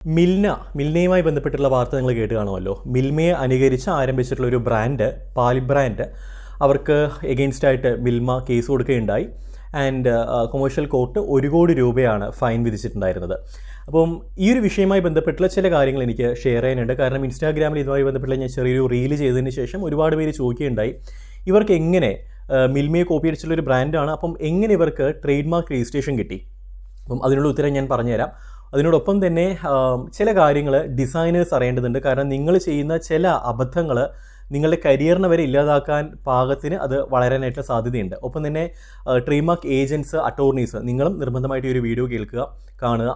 മിൽനയുമായി ബന്ധപ്പെട്ടുള്ള വാർത്ത നിങ്ങൾ കേട്ട് കാണുമല്ലോ. മിൽമയെ അനുകരിച്ച് ആരംഭിച്ചിട്ടുള്ള ഒരു ബ്രാൻഡ്, പാൽ ബ്രാൻഡ്, അവർക്ക് എഗെയിൻസ്റ്റായിട്ട് മിൽമ കേസ് കൊടുക്കുകയുണ്ടായി. ആൻഡ് കൊമേഴ്ഷ്യൽ കോർട്ട് 1 കോടി രൂപയാണ് ഫൈൻ വിധിച്ചിട്ടുണ്ടായിരുന്നത്. അപ്പം ഈ ഒരു വിഷയവുമായി ബന്ധപ്പെട്ടുള്ള ചില കാര്യങ്ങൾ എനിക്ക് ഷെയർ ചെയ്യാനുണ്ട്. കാരണം ഇൻസ്റ്റാഗ്രാമിൽ ഇതുമായി ബന്ധപ്പെട്ടുള്ള ഞാൻ ചെറിയൊരു റീൽ ചെയ്തതിന് ശേഷം ഒരുപാട് പേര് ചോദിക്കുകയുണ്ടായി, ഇവർക്ക് എങ്ങനെ മിൽമയെ കോപ്പി അടിച്ചിട്ടുള്ളൊരു ബ്രാൻഡാണ്, അപ്പം എങ്ങനെ ഇവർക്ക് ട്രേഡ് മാർക്ക് രജിസ്ട്രേഷൻ കിട്ടി? അപ്പം അതിനുള്ള ഉത്തരം ഞാൻ പറഞ്ഞുതരാം. അതിനോടൊപ്പം തന്നെ ചില കാര്യങ്ങൾ ഡിസൈനേഴ്സ് അറിയേണ്ടതുണ്ട്. കാരണം നിങ്ങൾ ചെയ്യുന്ന ചില അബദ്ധങ്ങൾ നിങ്ങളുടെ കരിയറിനെ വരെ ഇല്ലാതാക്കാൻ പാകത്തിന് അത് വളരാനായിട്ട് സാധ്യതയുണ്ട്. ഒപ്പം തന്നെ ട്രേഡ് മാർക്ക് ഏജൻറ്റ്സ്, അറ്റോർണീസ്, നിങ്ങളും നിർബന്ധമായിട്ട് ഈ ഒരു വീഡിയോ കാണുക.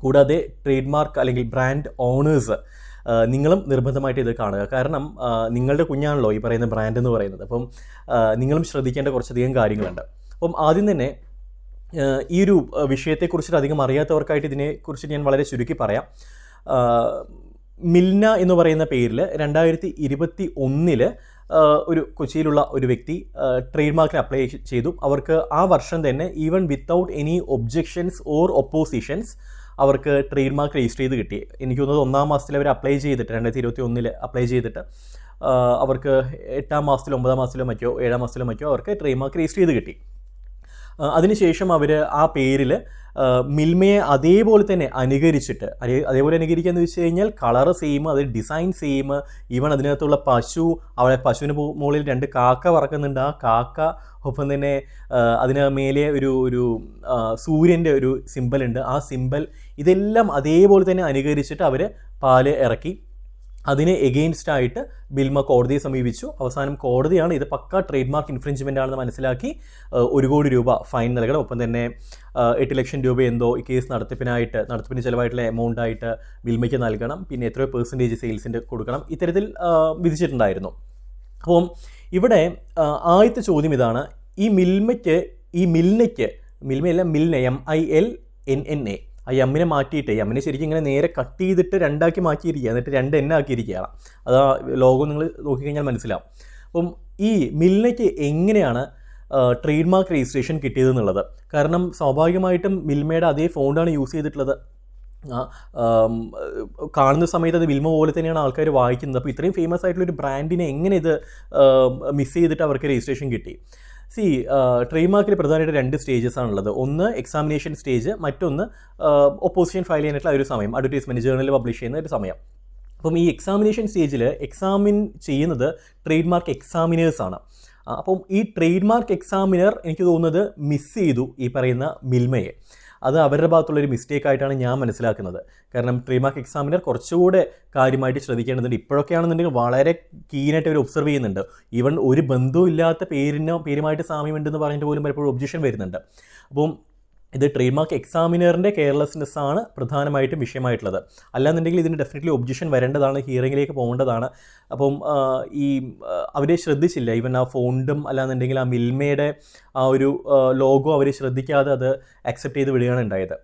കൂടാതെ ട്രേഡ് മാർക്ക് അല്ലെങ്കിൽ ബ്രാൻഡ് ഓണേഴ്സ്, നിങ്ങളും നിർബന്ധമായിട്ട് ഇത് കാണുക. കാരണം നിങ്ങളുടെ കുഞ്ഞാണല്ലോ ഈ പറയുന്ന ബ്രാൻഡ് എന്ന് പറയുന്നത്. അപ്പം നിങ്ങളും ശ്രദ്ധിക്കേണ്ട കുറച്ചധികം കാര്യങ്ങളുണ്ട്. അപ്പം ആദ്യം തന്നെ ഈ ഒരു വിഷയത്തെക്കുറിച്ചിട്ട് അധികം അറിയാത്തവർക്കായിട്ട് ഇതിനെക്കുറിച്ച് ഞാൻ വളരെ ചുരുക്കി പറയാം. മിൽന എന്ന് പറയുന്ന പേരിൽ 2021 ഒരു കൊച്ചിയിലുള്ള ഒരു വ്യക്തി ട്രേഡ് മാർക്കിന് അപ്ലൈ ചെയ്തു. അവർക്ക് ആ വർഷം തന്നെ even without any objections or oppositions അവർക്ക് ട്രേഡ് മാർക്ക് രജിസ്റ്റർ ചെയ്ത് കിട്ടി. എനിക്ക് തോന്നുന്നത് 1-ാം മാസത്തിൽ അവർ അപ്ലൈ ചെയ്തിട്ട് 2021 അപ്ലൈ ചെയ്തിട്ട് അവർക്ക് 8-ാം മാസത്തിലോ 9-ാം മാസത്തിലോ മറ്റോ 7-ാം മാസത്തിലോ മറ്റോ അവർക്ക് ട്രേഡ് മാർക്ക് രജിസ്റ്റർ ചെയ്ത് കിട്ടി. അതിനുശേഷം അവർ ആ പേരിൽ മിൽമയെ അതേപോലെ തന്നെ അനുകരിച്ചിട്ട്, അതേപോലെ അനുകരിക്കുക എന്ന് വെച്ച് കഴിഞ്ഞാൽ കളർ സെയിം, അത് ഡിസൈൻ സെയിം, ഈവൻ അതിനകത്തുള്ള അവിടെ പശുവിന് മുകളിൽ 2 കാക്ക പറക്കുന്നുണ്ട്. ആ കാക്ക, ഒപ്പം തന്നെ അതിന് മേലെ ഒരു സൂര്യൻ്റെ ഒരു സിമ്പലുണ്ട്. ആ സിമ്പൽ ഇതെല്ലാം അതേപോലെ തന്നെ അനുകരിച്ചിട്ട് അവർ പാല് ഇറക്കി. അതിന് എഗെയിൻസ്റ്റായിട്ട് മിൽമ കോടതിയെ സമീപിച്ചു. അവസാനം കോടതിയാണ് ഇത് പക്ക ട്രേഡ് മാർക്ക് ഇൻഫ്രിഞ്ച്മെൻ്റ് ആണെന്ന് മനസ്സിലാക്കി 1 കോടി രൂപ ഫൈൻ നൽകണം. ഒപ്പം തന്നെ 8 ലക്ഷം രൂപ എന്തോ ഈ കേസ് നടത്തിപ്പിന് ചിലവായിട്ടുള്ള എമൗണ്ട് ആയിട്ട് മിൽമയ്ക്ക് നൽകണം. പിന്നെ എത്രയോ പെർസെൻറ്റേജ് സെയിൽസിൻ്റെ കൊടുക്കണം. ഇത്തരത്തിൽ വിധിച്ചിട്ടുണ്ടായിരുന്നു. അപ്പം ഇവിടെ ആദ്യത്തെ ചോദ്യം ഇതാണ്, ഈ മിൽനയ്ക്ക് മിൽമയല്ല, മിൽന, MILNNA, ആ എമ്മിനെ മാറ്റിയിട്ട്, എമ്മിനെ ശരിക്കും ഇങ്ങനെ നേരെ കട്ട് ചെയ്തിട്ട് 2 മാറ്റിയിരിക്കുക, എന്നിട്ട് 2 N ആക്കിയിരിക്കുകയാണ്. അത് ആ ലോഗോ നിങ്ങൾ നോക്കിക്കഴിഞ്ഞാൽ മനസ്സിലാവും. അപ്പം ഈ മിൽനയ്ക്ക് എങ്ങനെയാണ് ട്രേഡ് മാർക്ക് രജിസ്ട്രേഷൻ കിട്ടിയതെന്നുള്ളത്, കാരണം സ്വാഭാവികമായിട്ടും മിൽമയുടെ അതേ ഫോണ്ടാണ് യൂസ് ചെയ്തിട്ടുള്ളത്. കാണുന്ന സമയത്ത് അത് മിൽമ പോലെ തന്നെയാണ് ആൾക്കാർ വായിക്കുന്നത്. അപ്പോൾ ഇത്രയും ഫേമസ് ആയിട്ടുള്ളൊരു ബ്രാൻഡിനെ എങ്ങനെ ഇത് മിസ് ചെയ്തിട്ട് അവർക്ക് രജിസ്ട്രേഷൻ കിട്ടി? ട്രേഡ് മാർക്കിൽ പ്രധാനമായിട്ട് 2 സ്റ്റേജസ് ആണുള്ളത്. ഒന്ന് എക്സാമിനേഷൻ സ്റ്റേജ്, മറ്റൊന്ന് ഒപ്പോസിഷൻ ഫയൽ ചെയ്യാനായിട്ടുള്ള ഒരു സമയം, അഡ്വർടൈസ്മെൻറ്റ് ജേർണലിൽ പബ്ലിഷ് ചെയ്യുന്ന ഒരു സമയം. അപ്പം ഈ എക്സാമിനേഷൻ സ്റ്റേജിൽ എക്സാമിൻ ചെയ്യുന്നത് ട്രേഡ് മാർക്ക് എക്സാമിനേഴ്സാണ്. അപ്പം ഈ ട്രേഡ് മാർക്ക് എക്സാമിനർ എനിക്ക് തോന്നുന്നത് മിസ് ചെയ്തു ഈ പറയുന്ന മിൽമയെ. അത് അവരുടെ ഭാഗത്തുള്ളൊരു മിസ്റ്റേക്ക് ആയിട്ടാണ് ഞാൻ മനസ്സിലാക്കുന്നത്. കാരണം ട്രേഡ് മാർക്ക് എക്സാമിനർ കുറച്ചുകൂടെ കാര്യമായിട്ട് ശ്രദ്ധിക്കേണ്ടതുണ്ട്. ഇപ്പോഴൊക്കെയാണെന്നുണ്ടെങ്കിൽ വളരെ കീനായിട്ട് അവർ ഒബ്സർവ് ചെയ്യുന്നുണ്ട്. ഈവൻ ഒരു ബന്ധവും ഇല്ലാത്ത പേരുമായിട്ട് സാമ്യമുണ്ടെന്ന് പറഞ്ഞിട്ട് പോലും പലപ്പോഴും ഒബ്ജക്ഷൻ വരുന്നുണ്ട്. അപ്പം ഇത് ട്രേഡ് മാർക്ക് എക്സാമിനറിൻ്റെ കെയർലെസ്നെസ് ആണ് പ്രധാനമായിട്ടും വിഷയമായിട്ടുള്ളത്. അല്ലാന്നുണ്ടെങ്കിൽ ഇതിന് ഡെഫിനറ്റ്ലി ഒബ്ജക്ഷൻ വരേണ്ടതാണ്, ഹിയറിങ്ങിലേക്ക് പോകേണ്ടതാണ്. അപ്പം അവരെ ശ്രദ്ധിച്ചില്ല. ഈവൻ ആ ഫോണ്ടും അല്ലാന്നുണ്ടെങ്കിൽ ആ മിൽമയുടെ ആ ഒരു ലോഗോ അവർ ശ്രദ്ധിക്കാതെ അത് അക്സെപ്റ്റ് ചെയ്ത് വിടുകയാണ് ഉണ്ടായത്.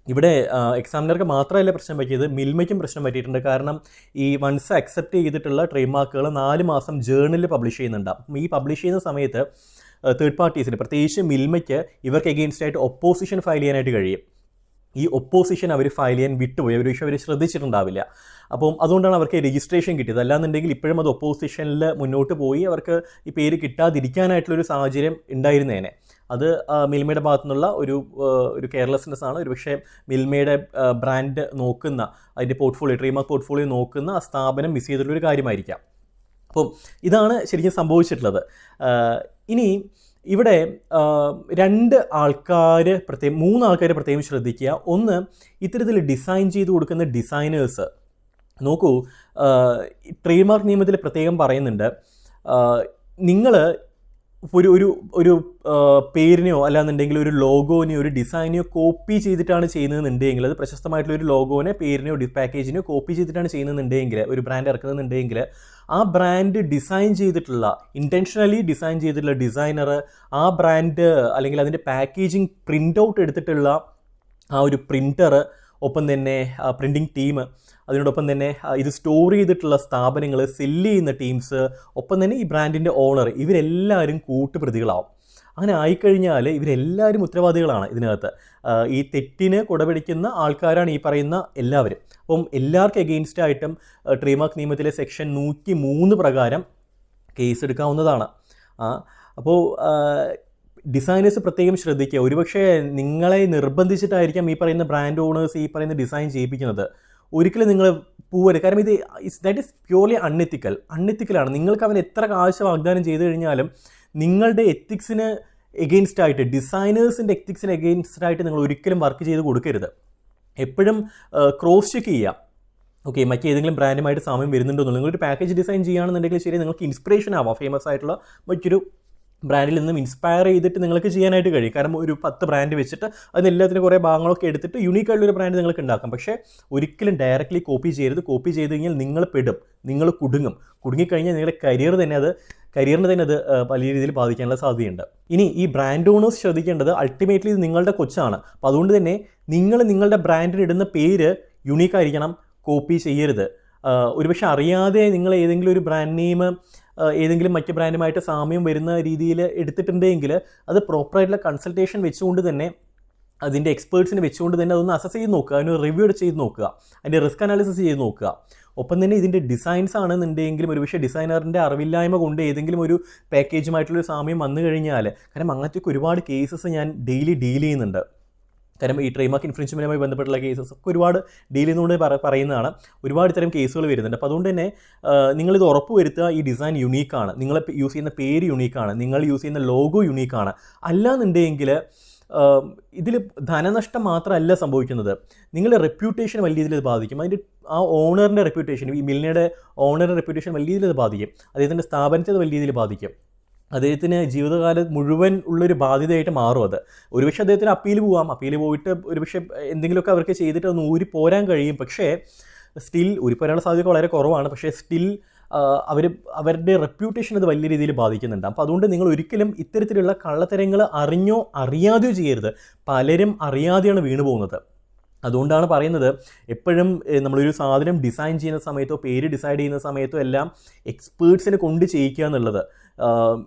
ഇവിടെ എക്സാമിനർക്ക് മാത്രമല്ല പ്രശ്നം പറ്റിയത്, മിൽമയ്ക്കും പ്രശ്നം പറ്റിയിട്ടുണ്ട്. കാരണം ഈ വൺസ് അക്സെപ്റ്റ് ചെയ്തിട്ടുള്ള ട്രേഡ് മാർക്കുകൾ 4 മാസം ജേർണലിൽ പബ്ലിഷ് ചെയ്യുന്നുണ്ട്. അപ്പം ഈ പബ്ലിഷ് ചെയ്യുന്ന സമയത്ത് തേർഡ് പാർട്ടീസിന്, പ്രത്യേകിച്ച് മിൽമയ്ക്ക്, ഇവർക്ക് എഗെയിൻസ്റ്റായിട്ട് ഒപ്പോസിഷൻ ഫയൽ ചെയ്യാനായിട്ട് കഴിയും. ഈ ഒപ്പോസിഷൻ അവർ ഫയൽ ചെയ്യാൻ വിട്ടുപോയി, അവർ ശ്രദ്ധിച്ചിട്ടുണ്ടാവില്ല. അപ്പം അതുകൊണ്ടാണ് അവർക്ക് രജിസ്ട്രേഷൻ കിട്ടിയത്. അല്ലാന്നുണ്ടെങ്കിൽ ഇപ്പോഴും അത് ഒപ്പോസിഷനിൽ മുന്നോട്ട് പോയി അവർക്ക് ഈ പേര് കിട്ടാതിരിക്കാനായിട്ടുള്ളൊരു സാഹചര്യം ഉണ്ടായിരുന്നേനെ. അത് മിൽമയുടെ ഭാഗത്തു നിന്നുള്ള ഒരു കെയർലെസ്നെസ് ആണ്. ഒരു പക്ഷേ മിൽമയുടെ ബ്രാൻഡ് നോക്കുന്ന, അതിൻ്റെ പോർട്ട്ഫോളിയോ, ട്രേഡ് മാർക്ക് പോർട്ട്ഫോളിയോ നോക്കുന്ന ആ സ്ഥാപനം മിസ് ചെയ്തിട്ടുള്ളൊരു കാര്യമായിരിക്കാം. അപ്പം ഇതാണ് ശരിക്കും സംഭവിച്ചിട്ടുള്ളത്. ഇനി ഇവിടെ 3 ആൾക്കാർ പ്രത്യേകം ശ്രദ്ധിക്കുക. ഒന്ന്, ഇത്തരത്തിൽ ഡിസൈൻ ചെയ്ത് കൊടുക്കുന്ന ഡിസൈനേഴ്സ്. നോക്കൂ, ട്രേഡ് മാർക്ക് നിയമത്തിൽ പ്രത്യേകം പറയുന്നുണ്ട്, നിങ്ങൾ ഒരു പേരിനെയോ അല്ലാന്നുണ്ടെങ്കിൽ ഒരു ലോഗോനെയോ ഒരു ഡിസൈനെയോ കോപ്പി ചെയ്തിട്ടാണ് ചെയ്യുന്നതെന്നുണ്ടെങ്കിൽ, അത് പ്രശസ്തമായിട്ടുള്ള ഒരു ലോഗോനെ, പേരിനെയോ പാക്കേജിനെയോ കോപ്പി ചെയ്തിട്ടാണ് ചെയ്യുന്നതെന്നുണ്ടെങ്കിൽ, ഒരു ബ്രാൻഡ് ഇറക്കുന്നുണ്ടെങ്കിൽ, ആ ബ്രാൻഡ് ഡിസൈൻ ചെയ്തിട്ടുള്ള, ഇൻറ്റൻഷനലി ഡിസൈൻ ചെയ്തിട്ടുള്ള ഡിസൈനർ, ആ ബ്രാൻഡ് അല്ലെങ്കിൽ അതിൻ്റെ പാക്കേജിങ് പ്രിൻ്റ് ഔട്ട് എടുത്തിട്ടുള്ള ആ ഒരു പ്രിൻ്റർ, ഒപ്പം തന്നെ പ്രിൻറ്റിങ് ടീം, അതിനോടൊപ്പം തന്നെ ഇത് സ്റ്റോർ ചെയ്തിട്ടുള്ള സ്ഥാപനങ്ങൾ, സെല്ല് ചെയ്യുന്ന ടീംസ്, ഒപ്പം തന്നെ ഈ ബ്രാൻഡിൻ്റെ ഓണർ, ഇവരെല്ലാവരും കൂട്ടുപ്രതികളാവും. അങ്ങനെ ആയിക്കഴിഞ്ഞാൽ ഇവരെല്ലാവരും ഉത്തരവാദികളാണ് ഇതിനകത്ത്. ഈ തെറ്റിന് കുടപിടിക്കുന്ന ആൾക്കാരാണ് ഈ പറയുന്ന എല്ലാവരും. അപ്പം എല്ലാവർക്കും എഗെയിൻസ്റ്റ് ആയിട്ടും ട്രേഡ് മാർക്ക് നിയമത്തിലെ സെക്ഷൻ 103 പ്രകാരം കേസ് എടുക്കാവുന്നതാണ്. അപ്പോൾ ഡിസൈനേഴ്സ് പ്രത്യേകം ശ്രദ്ധിക്കുക. ഒരുപക്ഷെ നിങ്ങളെ നിർബന്ധിച്ചിട്ടായിരിക്കാം ഈ പറയുന്ന ബ്രാൻഡ് ഓണേഴ്സ് ഈ പറയുന്ന ഡിസൈൻ ചെയ്യിപ്പിക്കുന്നത്. ഒരിക്കലും നിങ്ങൾ പോവരുത്. കാരണം ദാറ്റ് ഈസ് പ്യൂർലി അൺഎത്തിക്കലാണ്. നിങ്ങൾക്ക് അവൻ എത്ര കാശ് വാഗ്ദാനം ചെയ്തു കഴിഞ്ഞാലും നിങ്ങളുടെ എത്തിക്സിന് എഗെയിൻസ്റ്റ് ആയിട്ട്, ഡിസൈനേഴ്സിൻ്റെ എത്തിക്സിന് എഗെയിൻസ്റ്റ് ആയിട്ട് നിങ്ങൾ ഒരിക്കലും വർക്ക് ചെയ്ത് കൊടുക്കരുത്. എപ്പോഴും ക്രോസ് ചെക്ക് ചെയ്യുക. ഓക്കെ, മറ്റേതെങ്കിലും ബ്രാൻഡുമായിട്ട് സാമ്യം വരുന്നുണ്ടോ എന്നുള്ളത്. നിങ്ങളൊരു പാക്കേജ് ഡിസൈൻ ചെയ്യുകയാണെന്നുണ്ടെങ്കിൽ ശരി, നിങ്ങൾക്ക് ഇൻസ്പിറേഷൻ ആവാം ഫേമസ് ആയിട്ടുള്ള മറ്റൊരു ബ്രാൻഡിൽ നിന്നും ഇൻസ്പയർ ചെയ്തിട്ട് നിങ്ങൾക്ക് ചെയ്യാനായിട്ട് കഴിയും. കാരണം ഒരു 10 ബ്രാൻഡ് വെച്ചിട്ട് അതിനെല്ലാത്തിനും കുറേ ഭാഗങ്ങളൊക്കെ എടുത്തിട്ട് യൂണീക്കായിട്ടുള്ളൊരു ബ്രാൻഡ് നിങ്ങൾക്ക് ഉണ്ടാക്കാം. പക്ഷേ ഒരിക്കലും ഡയറക്റ്റ്ലി കോപ്പി ചെയ്യരുത്. കോപ്പി ചെയ്ത് കഴിഞ്ഞാൽ നിങ്ങൾ പെടും, നിങ്ങൾ കുടുങ്ങിക്കഴിഞ്ഞാൽ നിങ്ങളുടെ കരിയറിനെ തന്നെ അത് വലിയ രീതിയിൽ ബാധിക്കാനുള്ള സാധ്യതയുണ്ട്. ഇനി ഈ ബ്രാൻഡ് ഓണേഴ്സ് ശ്രദ്ധിക്കേണ്ടത്, അൾട്ടിമേറ്റ്ലി ഇത് നിങ്ങളുടെ കൊച്ചാണ്. അപ്പോൾ അതുകൊണ്ട് തന്നെ നിങ്ങളുടെ ബ്രാൻഡിന് ഇടുന്ന പേര് യുണീക്കായിരിക്കണം, കോപ്പി ചെയ്യരുത്. ഒരുപക്ഷെ അറിയാതെ നിങ്ങൾ ഏതെങ്കിലും ഒരു ബ്രാൻഡ് നെയിം ഏതെങ്കിലും മറ്റ് ബ്രാൻഡുമായിട്ട് സാമ്യം വരുന്ന രീതിയിൽ എടുത്തിട്ടുണ്ടെങ്കിൽ അത് പ്രോപ്പറായിട്ടുള്ള കൺസൾട്ടേഷൻ വെച്ചുകൊണ്ട് തന്നെ, അതിൻ്റെ എക്സ്പേർട്സിനെ വെച്ചുകൊണ്ട് തന്നെ അതൊന്ന് അസസ് ചെയ്ത് നോക്കുക, അതിന് റിവ്യൂ ചെയ്ത് നോക്കുക, അതിൻ്റെ റിസ്ക് അനാലിസിസ് ചെയ്ത് നോക്കുക. ഒപ്പം തന്നെ ഇതിൻ്റെ ഡിസൈൻസ് ആണെന്നുണ്ടെങ്കിലും ഒരുപക്ഷെ ഡിസൈനറിൻ്റെ അറിവില്ലായ്മ കൊണ്ട് ഏതെങ്കിലും ഒരു പാക്കേജുമായിട്ടുള്ളൊരു സാമ്യം വന്നു കഴിഞ്ഞാൽ, കാരണം അങ്ങനത്തെ ഒരുപാട് കേസസ് ഞാൻ ഡെയിലി ഡീൽ ചെയ്യുന്നുണ്ട്. കാരണം ഈ ട്രേഡ് മാർക്ക് ഇൻഫ്രിഞ്ച്മെൻറ്റുമായി ബന്ധപ്പെട്ടുള്ള കേസസ് ഒക്കെ ഒരുപാട് ഡീൽ ചെയ്യുന്നതുകൊണ്ട് പറയുന്നതാണ്. ഒരുപാട് ഇത്തരം കേസുകൾ വരുന്നുണ്ട്. അപ്പോൾ അതുകൊണ്ട് തന്നെ നിങ്ങളിത് ഉറപ്പ് വരുത്തുക, ഈ ഡിസൈൻ യുണീക്കാണ്, നിങ്ങൾ യൂസ് ചെയ്യുന്ന പേര് യുണീക്കാണ്, നിങ്ങൾ യൂസ് ചെയ്യുന്ന ലോഗോ യുണീക്കാണ്. അല്ലാന്നുണ്ടെങ്കിൽ ഇതിൽ ധനനഷ്ടം മാത്രമല്ല സംഭവിക്കുന്നത്, നിങ്ങളുടെ റെപ്യൂട്ടേഷൻ വലിയ രീതിയിൽ ഇത് ബാധിക്കും. അതിൻ്റെ ആ ഓണറിൻ്റെ റെപ്യൂട്ടേഷൻ, ഈ മില്ലിനയുടെ ഓണറിൻ്റെ റെപ്യൂട്ടേഷൻ വലിയ രീതിയിൽ ഇത് ബാധിക്കും. അദ്ദേഹത്തിൻ്റെ സ്ഥാപനത്തെ അത് വലിയ രീതിയിൽ ബാധിക്കും. അദ്ദേഹത്തിന് ജീവിതകാലം മുഴുവൻ ഉള്ളൊരു ബാധ്യതയായിട്ട് മാറും അത്. ഒരുപക്ഷെ അദ്ദേഹത്തിന് അപ്പീൽ പോയിട്ട് ഒരുപക്ഷെ എന്തെങ്കിലുമൊക്കെ അവർക്ക് ചെയ്തിട്ട് ഒന്ന് ഊരിപ്പോരാൻ കഴിയും. പക്ഷേ സ്റ്റിൽ ഊരിപ്പോരാനുള്ള സാധ്യത വളരെ കുറവാണ്. പക്ഷേ സ്റ്റിൽ അവരുടെ റെപ്യൂട്ടേഷൻ അത് വലിയ രീതിയിൽ ബാധിക്കുന്നുണ്ട്. അപ്പോൾ അതുകൊണ്ട് നിങ്ങൾ ഒരിക്കലും ഇത്തരത്തിലുള്ള കള്ളത്തരങ്ങൾ അറിഞ്ഞോ അറിയാതെയോ ചെയ്യരുത്. പലരും അറിയാതെയാണ് വീണു പോകുന്നത്. അതുകൊണ്ടാണ് പറയുന്നത്, എപ്പോഴും നമ്മളൊരു സാധനം ഡിസൈൻ ചെയ്യുന്ന സമയത്തോ പേര് ഡിസൈഡ് ചെയ്യുന്ന സമയത്തോ എല്ലാം എക്സ്പേർട്സിനെ കൊണ്ട് ചെയ്യിക്കുക എന്നുള്ളത്.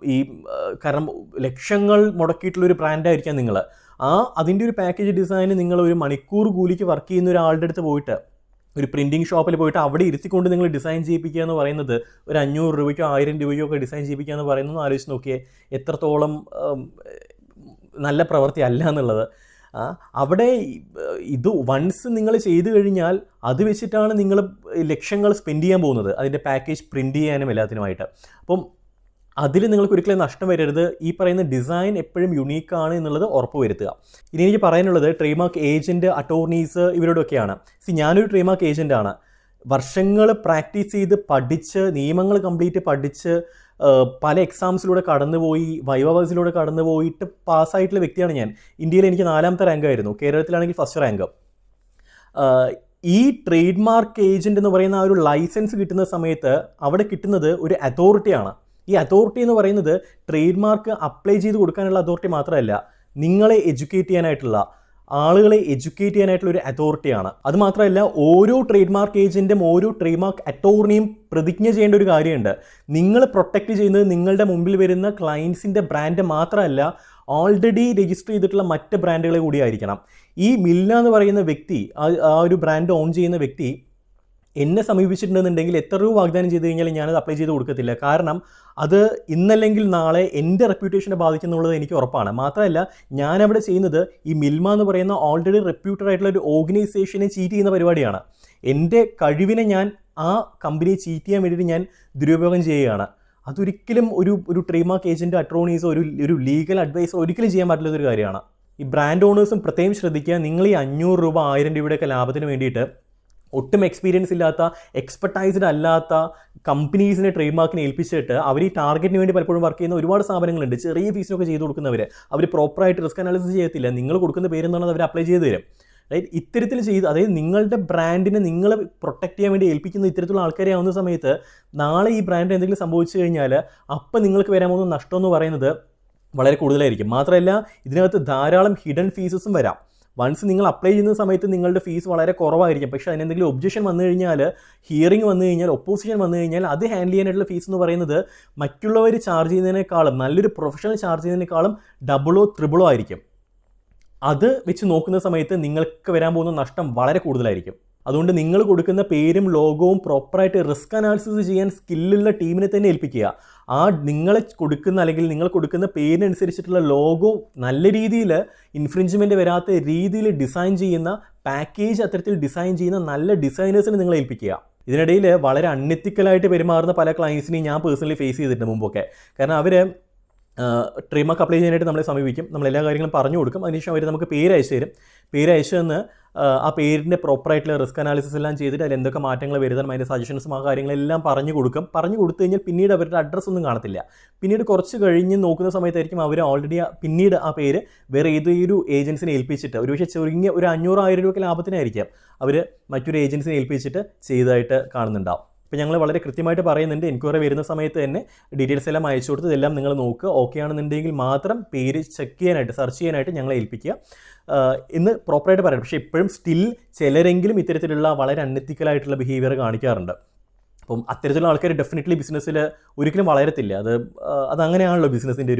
കാരണം ലക്ഷങ്ങൾ മുടക്കിയിട്ടുള്ളൊരു ബ്രാൻഡായിരിക്കാം നിങ്ങൾ. അതിൻ്റെ ഒരു പാക്കേജ് ഡിസൈന് നിങ്ങൾ ഒരു മണിക്കൂർ കൂലിക്ക് വർക്ക് ചെയ്യുന്ന ഒരാളുടെ അടുത്ത് പോയിട്ട്, ഒരു പ്രിൻറ്റിങ് ഷോപ്പിൽ പോയിട്ട് അവിടെ ഇരുത്തിക്കൊണ്ട് നിങ്ങൾ ഡിസൈൻ ചെയ്യിപ്പിക്കുക എന്ന് പറയുന്നത്, ഒരു 500 രൂപയ്ക്കോ 1000 രൂപയ്ക്കോ ഒക്കെ ഡിസൈൻ ചെയ്യിപ്പിക്കുക എന്ന് പറയുന്നത് ആലോചിച്ച് നോക്കിയേ എത്രത്തോളം നല്ല പ്രവൃത്തി അല്ല എന്നുള്ളത്. അവിടെ ഇത് വൺസ് നിങ്ങൾ ചെയ്തു കഴിഞ്ഞാൽ അത് വെച്ചിട്ടാണ് നിങ്ങൾ ലക്ഷങ്ങൾ സ്പെൻഡ് ചെയ്യാൻ പോകുന്നത്, അതിൻ്റെ പാക്കേജ് പ്രിൻറ്റ് ചെയ്യാനും എല്ലാത്തിനുമായിട്ട്. അപ്പം അതിൽ നിങ്ങൾക്ക് ഒരിക്കലും നഷ്ടം വരരുത്. ഈ പറയുന്ന ഡിസൈൻ എപ്പോഴും യുണീക്കാണ് എന്നുള്ളത് ഉറപ്പ് വരുത്തുക. ഇനി എനിക്ക് പറയാനുള്ളത് ട്രേഡ് മാർക്ക് ഏജൻറ്റ്, അറ്റോർണീസ് ഇവരോടൊക്കെയാണ്. ഞാനൊരു ട്രേഡ് മാർക്ക് ഏജൻറ്റാണ്. വർഷങ്ങൾ പ്രാക്ടീസ് ചെയ്ത് പഠിച്ച്, നിയമങ്ങൾ കംപ്ലീറ്റ് പഠിച്ച്, പല എക്സാംസിലൂടെ കടന്നുപോയി, വൈവ കടന്നുപോയിട്ട് പാസ്സായിട്ടുള്ള വ്യക്തിയാണ് ഞാൻ. ഇന്ത്യയിൽ എനിക്ക് 4ാമത്തെ റാങ്കായിരുന്നു, കേരളത്തിലാണെങ്കിൽ ഫസ്റ്റ് റാങ്ക്. ഈ ട്രേഡ് മാർക്ക് ഏജൻറ്റ് എന്ന് പറയുന്ന ആ ഒരു ലൈസൻസ് കിട്ടുന്ന സമയത്ത് അവിടെ കിട്ടുന്നത് ഒരു അതോറിറ്റിയാണ്. ഈ അതോറിറ്റി എന്ന് പറയുന്നത് ട്രേഡ് മാർക്ക് അപ്ലൈ ചെയ്ത് കൊടുക്കാനുള്ള അതോറിറ്റി മാത്രമല്ല, നിങ്ങളെ എഡ്യൂക്കേറ്റ് ചെയ്യാനായിട്ടുള്ള, ആളുകളെ എഡ്യൂക്കേറ്റ് ചെയ്യാനായിട്ടുള്ള ഒരു അതോറിറ്റിയാണ്. അതുമാത്രമല്ല, ഓരോ ട്രേഡ് മാർക്ക് ഏജൻറ്റും ഓരോ ട്രേഡ് മാർക്ക് അറ്റോർണിയും പ്രതിജ്ഞ ചെയ്യേണ്ട ഒരു കാര്യമുണ്ട്. നിങ്ങൾ പ്രൊട്ടക്റ്റ് ചെയ്യുന്നത് നിങ്ങളുടെ മുമ്പിൽ വരുന്ന ക്ലയൻസിൻ്റെ ബ്രാൻഡ് മാത്രമല്ല, ഓൾറെഡി രജിസ്റ്റർ ചെയ്തിട്ടുള്ള മറ്റ് ബ്രാൻഡുകളെ കൂടി ആയിരിക്കണം. ഈ മില്ല എന്ന് പറയുന്ന വ്യക്തി, ആ ഒരു ബ്രാൻഡ് ഓൺ ചെയ്യുന്ന വ്യക്തി എന്നെ സമീപിച്ചിട്ടുണ്ടെന്നുണ്ടെങ്കിൽ എത്ര രൂപ വാഗ്ദാനം ചെയ്ത് കഴിഞ്ഞാൽ ഞാനത് അപ്ലൈ ചെയ്ത് കൊടുക്കത്തില്ല. കാരണം അത് ഇന്നല്ലെങ്കിൽ നാളെ എൻ്റെ റെപ്യൂട്ടേഷനെ ബാധിക്കുന്നുള്ളത് എനിക്ക് ഉറപ്പാണ്. മാത്രമല്ല, ഞാനവിടെ ചെയ്യുന്നത് ഈ മിൽമ എന്ന് പറയുന്ന ഓൾറെഡി റെപ്യൂട്ടഡ് ആയിട്ടുള്ള ഒരു ഓർഗനൈസേഷനെ ചീറ്റ് ചെയ്യുന്ന പരിപാടിയാണ്. എൻ്റെ കഴിവിനെ ഞാൻ ആ കമ്പനിയെ ചീറ്റ് ചെയ്യാൻ വേണ്ടിയിട്ട് ഞാൻ ദുരുപയോഗം ചെയ്യുകയാണ്. അതൊരിക്കലും ഒരു ട്രേഡ് മാർക്ക് ഏജൻറ്റോ അറ്റോർണീസോ ഒരു ലീഗൽ അഡ്വൈസോ ഒരിക്കലും ചെയ്യാൻ പറ്റുന്നൊരു കാര്യമാണ്. ഈ ബ്രാൻഡ് ഓണേഴ്സും പ്രത്യേകം ശ്രദ്ധിക്കുക, നിങ്ങൾ ഈ 500 രൂപ 1000 രൂപയുടെയൊക്കെ ലാഭത്തിന് വേണ്ടിയിട്ട് ഒട്ടും എക്സ്പീരിയൻസ് ഇല്ലാത്ത, എക്സ്പെർട്ടൈസ്ഡ് അല്ലാത്ത കമ്പനീസിനെ ട്രേഡ് മാർക്കിനെ ഏൽപ്പിച്ചിട്ട് അവർ ഈ ടാർഗറ്റിന് വേണ്ടി പലപ്പോഴും വർക്ക് ചെയ്യുന്ന ഒരുപാട് സ്ഥാപനങ്ങളുണ്ട്. ചെറിയ ഫീസിനൊക്കെ ചെയ്ത് കൊടുക്കുന്നവർ പ്രോപ്പറായിട്ട് റിസ്ക് അനാലിസിസ് ചെയ്യത്തില്ല. നിങ്ങൾ കൊടുക്കുന്ന പേരെന്താണെന്ന് അവർ അപ്ലൈ ചെയ്ത് തരും. റൈറ്റ്? ഇത്തരത്തിൽ ചെയ്ത്, അതായത് നിങ്ങളുടെ ബ്രാൻഡിനെ നിങ്ങൾ പ്രൊട്ടക്റ്റ് ചെയ്യാൻ വേണ്ടി ഏൽപ്പിക്കുന്ന ഇത്തരത്തിലുള്ള ആൾക്കാരെ ആവുന്ന സമയത്ത് നാളെ ഈ ബ്രാൻഡ് എന്തെങ്കിലും സംഭവിച്ചു കഴിഞ്ഞാൽ അപ്പം നിങ്ങൾക്ക് വരാൻ പോകുന്ന നഷ്ടം എന്ന് പറയുന്നത് വളരെ കൂടുതലായിരിക്കും. മാത്രമല്ല, ഇതിനകത്ത് ധാരാളം ഹിഡൻ ഫീസസും വരാം. വൺസ് നിങ്ങൾ അപ്ലൈ ചെയ്യുന്ന സമയത്ത് നിങ്ങളുടെ ഫീസ് വളരെ കുറവായിരിക്കും. പക്ഷേ അതിനെന്തെങ്കിലും ഒബ്ജക്ഷൻ വന്നു കഴിഞ്ഞാൽ, ഹിയറിംഗ് വന്നു കഴിഞ്ഞാൽ, ഒപ്പോസിഷൻ വന്നു കഴിഞ്ഞാൽ അത് ഹാൻഡിൽ ചെയ്യാനായിട്ടുള്ള ഫീസ് എന്ന് പറയുന്നത് മറ്റുള്ളവർ ചാർജ് ചെയ്യുന്നതിനേക്കാളും, നല്ലൊരു പ്രൊഫഷണൽ ചാർജ് ചെയ്യുന്നതിനേക്കാളും ഡബിളോ ത്രിബിളോ ആയിരിക്കും. അത് വെച്ച് നോക്കുന്ന സമയത്ത് നിങ്ങൾക്ക് വരാൻ പോകുന്ന നഷ്ടം വളരെ കൂടുതലായിരിക്കും. അതുകൊണ്ട് നിങ്ങൾ കൊടുക്കുന്ന പേരും ലോഗോവും പ്രോപ്പറായിട്ട് റിസ്ക് അനാലിസിസ് ചെയ്യാൻ സ്കില്ലുള്ള ടീമിനെ തന്നെ ഏൽപ്പിക്കുക. ആ നിങ്ങൾ കൊടുക്കുന്ന പേരിനനുസരിച്ചിട്ടുള്ള ലോഗോ നല്ല രീതിയിൽ ഇൻഫ്രിഞ്ച്മെൻറ്റ് വരാത്ത രീതിയിൽ ഡിസൈൻ ചെയ്യുന്ന, പാക്കേജ് അത്തരത്തിൽ ഡിസൈൻ ചെയ്യുന്ന നല്ല ഡിസൈനേഴ്സിനെ നിങ്ങൾ ഏൽപ്പിക്കുക. ഇതിനിടയിൽ വളരെ അൺഎത്തിക്കലായിട്ട് പെരുമാറുന്ന പല ക്ലയൻസിനെയും ഞാൻ പേഴ്സണലി ഫേസ് ചെയ്തിട്ടുണ്ട് മുമ്പൊക്കെ. കാരണം അവർ ട്രേഡ് മാർക്ക് അപ്ലൈ ചെയ്യാനായിട്ട് നമ്മളെ സമീപിക്കും, നമ്മളെല്ലാ കാര്യങ്ങളും പറഞ്ഞു കൊടുക്കും. അതിനുശേഷം അവർ നമുക്ക് പേര് അയച്ചു തരും. പേര് അയച്ചു തന്ന് ആ പേരിൻ്റെ പ്രോപ്പറായിട്ടുള്ള റിസ്ക് അനാലിസിസ് എല്ലാം ചെയ്തിട്ട് അതിൽ എന്തൊക്കെ മാറ്റങ്ങൾ വരുത്തണം, അതിൻ്റെ സജഷൻസും ആ കാര്യങ്ങളെല്ലാം പറഞ്ഞു കൊടുത്തു കഴിഞ്ഞാൽ പിന്നീട് അവരുടെ അഡ്രസ്സ് ഒന്നും കാണത്തില്ല. പിന്നീട് കുറച്ച് കഴിഞ്ഞ് നോക്കുന്ന സമയത്തായിരിക്കും അവർ ഓൾറെഡി പിന്നീട് ആ പേര് വേറെ ഏതൊരു ഏജൻസിനെ ഏൽപ്പിച്ചിട്ട്, ഒരുപക്ഷെ ചുരുങ്ങിയ ഒരു 500,000 രൂപയ്ക്ക് ലാഭത്തിനായിരിക്കാം അവർ മറ്റൊരു ഏജൻസിനെ ഏൽപ്പിച്ചിട്ട് ചെയ്തതായിട്ട് കാണുന്നുണ്ടാവും. അപ്പോൾ ഞങ്ങൾ വളരെ കൃത്യമായിട്ട് പറയുന്നുണ്ട്, എൻക്വയറി വരുന്ന സമയത്ത് തന്നെ ഡീറ്റെയിൽസ് എല്ലാം അയച്ചു കൊടുത്ത് ഇതെല്ലാം നിങ്ങൾ നോക്കുക, ഓക്കെ ആണെന്നുണ്ടെങ്കിൽ മാത്രം പേര് ചെക്ക് ചെയ്യാനായിട്ട്, സെർച്ച് ചെയ്യാനായിട്ട് ഞങ്ങളെ ഏൽപ്പിക്കുക എന്ന് പ്രോപ്പറായിട്ട് പറയാം. പക്ഷേ ഇപ്പോഴും സ്റ്റിൽ ചിലരെങ്കിലും ഇത്തരത്തിലുള്ള വളരെ അൺഎത്തിക്കലായിട്ടുള്ള ബിഹേവിയർ കാണിക്കാറുണ്ട്. അപ്പം അത്തരത്തിലുള്ള ആൾക്കാർ ഡെഫിനറ്റ്ലി ബിസിനസ്സിൽ ഒരിക്കലും വളരത്തില്ല. അതങ്ങനെയാണല്ലോ ബിസിനസ്സിൻ്റെ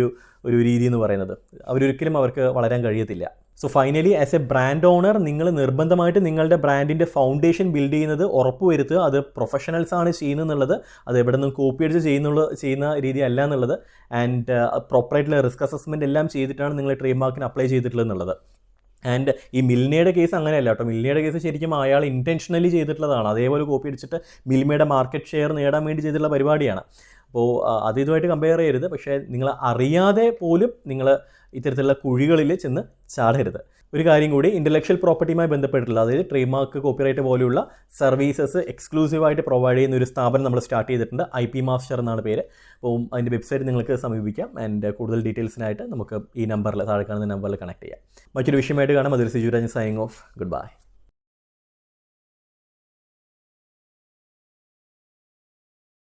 ഒരു രീതി എന്ന് പറയുന്നത്. അവർക്ക് വളരാൻ കഴിയത്തില്ല. So finally as a brand owner നിങ്ങൾ നിർബന്ധമായിട്ട് നിങ്ങളുടെ ബ്രാൻഡിൻ്റെ ഫൗണ്ടേഷൻ ബിൽഡ് ചെയ്യുന്നത് ഉറപ്പുവരുത്തുക. അത് പ്രൊഫഷണൽസാണ് ചെയ്യുന്നതെന്നുള്ളത്, അത് എവിടെ നിന്നും കോപ്പി അടിച്ച് ചെയ്യുന്ന രീതി അല്ല എന്നുള്ളത്. ആൻഡ് പ്രോപ്പറായിട്ടുള്ള റിസ്ക് അസസ്മെൻറ്റ് എല്ലാം ചെയ്തിട്ടാണ് നിങ്ങൾ ട്രേഡ് മാർക്കിന് അപ്ലൈ ചെയ്തിട്ടുള്ളത് എന്നുള്ളത്. ആൻഡ് ഈ മിൽമയുടെ കേസ് അങ്ങനെയല്ല കേട്ടോ. മിൽമയുടെ കേസ് ശരിക്കും അയാൾ ഇൻറ്റൻഷനലി ചെയ്തിട്ടുള്ളതാണ്. അതേപോലെ കോപ്പി അടിച്ചിട്ട് മിൽമയുടെ മാർക്കറ്റ് ഷെയർ നേടാൻ വേണ്ടി ചെയ്തിട്ടുള്ള പരിപാടിയാണ്. അപ്പോൾ അത് ഇതുമായിട്ട് കമ്പയർ ചെയ്യരുത്. പക്ഷേ നിങ്ങൾ അറിയാതെ പോലും നിങ്ങൾ ഇത്തരത്തിലുള്ള കുഴികളിൽ ചെന്ന് ചാടരുത്. ഒരു കാര്യം കൂടി, ഇൻ്റലക്ച്വൽ പ്രോപ്പർട്ടിയുമായി ബന്ധപ്പെട്ടിട്ടുള്ള, അതായത് ട്രേഡ് മാർക്ക്, കോപ്പിറൈറ്റ് പോലെയുള്ള സർവീസസ് എക്സ്ക്ലൂസീവായിട്ട് പ്രൊവൈഡ് ചെയ്യുന്ന ഒരു സ്ഥാപനം നമ്മൾ സ്റ്റാർട്ട് ചെയ്തിട്ടുണ്ട്. IP മാസ്റ്റർ എന്നാണ് പേര്. അപ്പോൾ അതിൻ്റെ വെബ്സൈറ്റ് നിങ്ങൾക്ക് സമീപിക്കാം. ആൻഡ് കൂടുതൽ ഡീറ്റെയിൽസിനായിട്ട് നമുക്ക് ഈ നമ്പറിൽ, താഴെ കാണുന്ന നമ്പറിൽ കണക്ട് ചെയ്യാം. മറ്റൊരു വിഷയമായിട്ട് കാണാം. അതിൽ Siju Rajan signing off. Good bye.